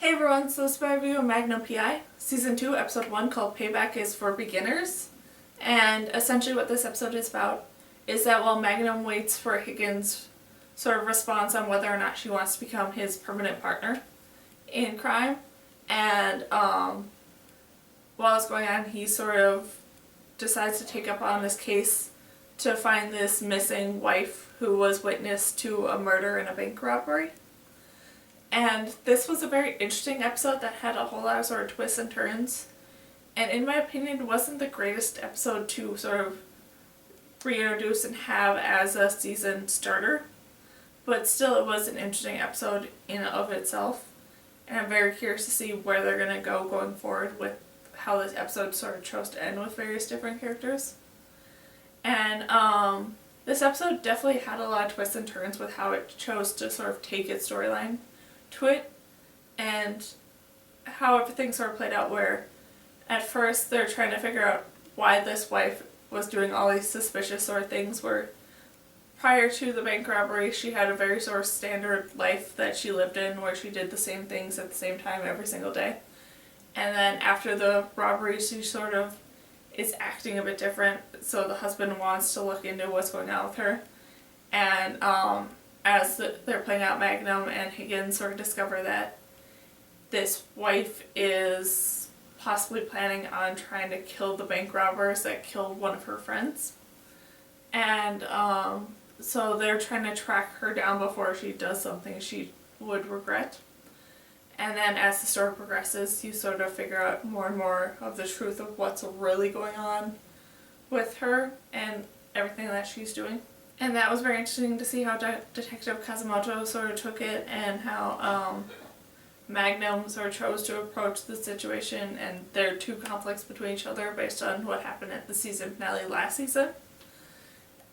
Hey everyone, so this is my review of Magnum P.I. Season 2, Episode 1 called Payback is for Beginners. And essentially what this episode is about is that while Magnum waits for Higgins' sort of response on whether or not she wants to become his permanent partner in crime, and while it's going on, he sort of decides to take up on this case to find this missing wife who was witness to a murder and a bank robbery. And this was a very interesting episode that had a whole lot of sort of twists and turns. And in my opinion, it wasn't the greatest episode to sort of reintroduce and have as a season starter. But still, it was an interesting episode in and of itself. And I'm very curious to see where they're going to go going forward with how this episode sort of chose to end with various different characters. And this episode definitely had a lot of twists and turns with how it chose to sort of take its storyline to it, and how everything sort of played out, where at first they're trying to figure out why this wife was doing all these suspicious sort of things, where prior to the bank robbery she had a very sort of standard life that she lived in, where she did the same things at the same time every single day. And then after the robbery she sort of is acting a bit different, so the husband wants to look into what's going on with her. And as they're playing out, Magnum and Higgins sort of discover that this wife is possibly planning on trying to kill the bank robbers that killed one of her friends. And so they're trying to track her down before she does something she would regret. And then as the story progresses, you sort of figure out more and more of the truth of what's really going on with her and everything that she's doing. And that was very interesting to see how Detective Kazumoto sort of took it, and how Magnum sort of chose to approach the situation, and there are two conflicts between each other based on what happened at the season finale last season.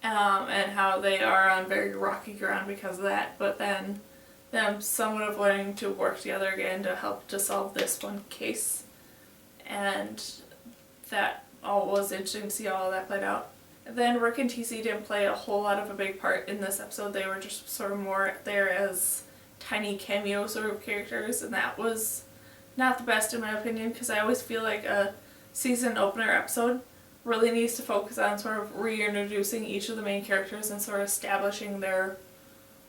And how they are on very rocky ground because of that, but then them somewhat of learning to work together again to help to solve this one case. And that all was interesting to see how all that played out. Then Rick and TC didn't play a whole lot of a big part in this episode. They were just sort of more there as tiny cameo sort of characters, and that was not the best in my opinion, because I always feel like a season opener episode really needs to focus on sort of reintroducing each of the main characters and sort of establishing their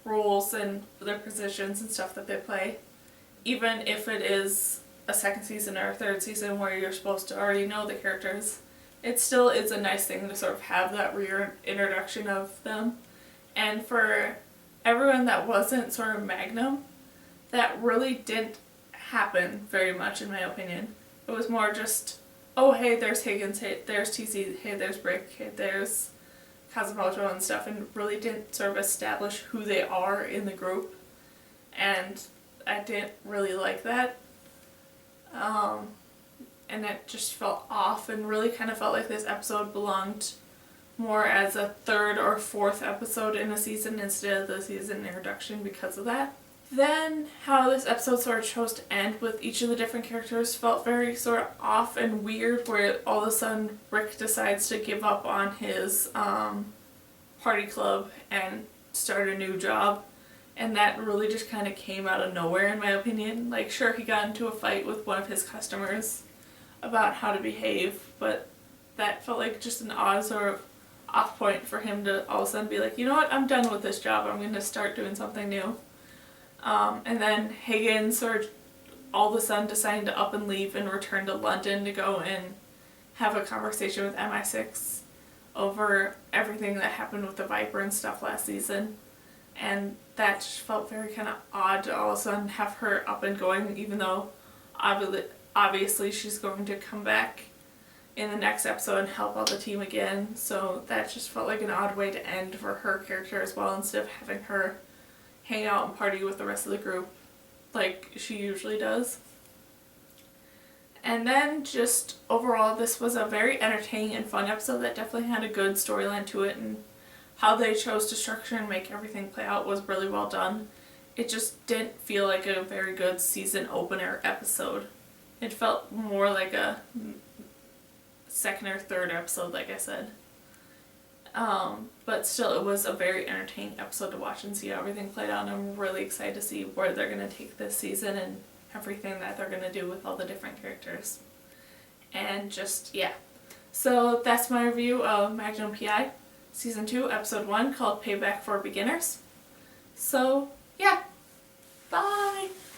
roles and their positions and stuff that they play. Even if it is a second season or a third season where you're supposed to already know the characters, it still is a nice thing to sort of have that reintroduction of them. And for everyone that wasn't sort of Magnum, that really didn't happen very much in my opinion. It was more just, oh hey, there's Higgins, hey, there's TC, hey, there's Rick, hey, there's Kazumoto and stuff, and really didn't sort of establish who they are in the group. And I didn't really like that. And it just felt off, and really kind of felt like this episode belonged more as a third or fourth episode in a season instead of the season introduction because of that. Then how this episode sort of chose to end with each of the different characters felt very sort of off and weird, where all of a sudden Rick decides to give up on his party club and start a new job. And that really just kind of came out of nowhere in my opinion. Like, sure, he got into a fight with one of his customers about how to behave, but that felt like just an odd sort of off point for him to all of a sudden be like, you know what, I'm done with this job, I'm going to start doing something new. And then Higgins sort of all of a sudden deciding to up and leave and return to London to go and have a conversation with MI6 over everything that happened with the Viper and stuff last season. And that just felt very kind of odd to all of a sudden have her up and going, even though obviously she's going to come back in the next episode and help out the team again. So that just felt like an odd way to end for her character as well, instead of having her hang out and party with the rest of the group like she usually does. And then just overall, this was a very entertaining and fun episode that definitely had a good storyline to it, and how they chose to structure and make everything play out was really well done. It just didn't feel like a very good season opener episode. It felt more like a second or third episode, like I said. But still, it was a very entertaining episode to watch and see how everything played out. And I'm really excited to see where they're going to take this season and everything that they're going to do with all the different characters. And just, yeah. So that's my review of Magnum P.I. Season 2, Episode 1, called Payback for Beginners. So, yeah. Bye!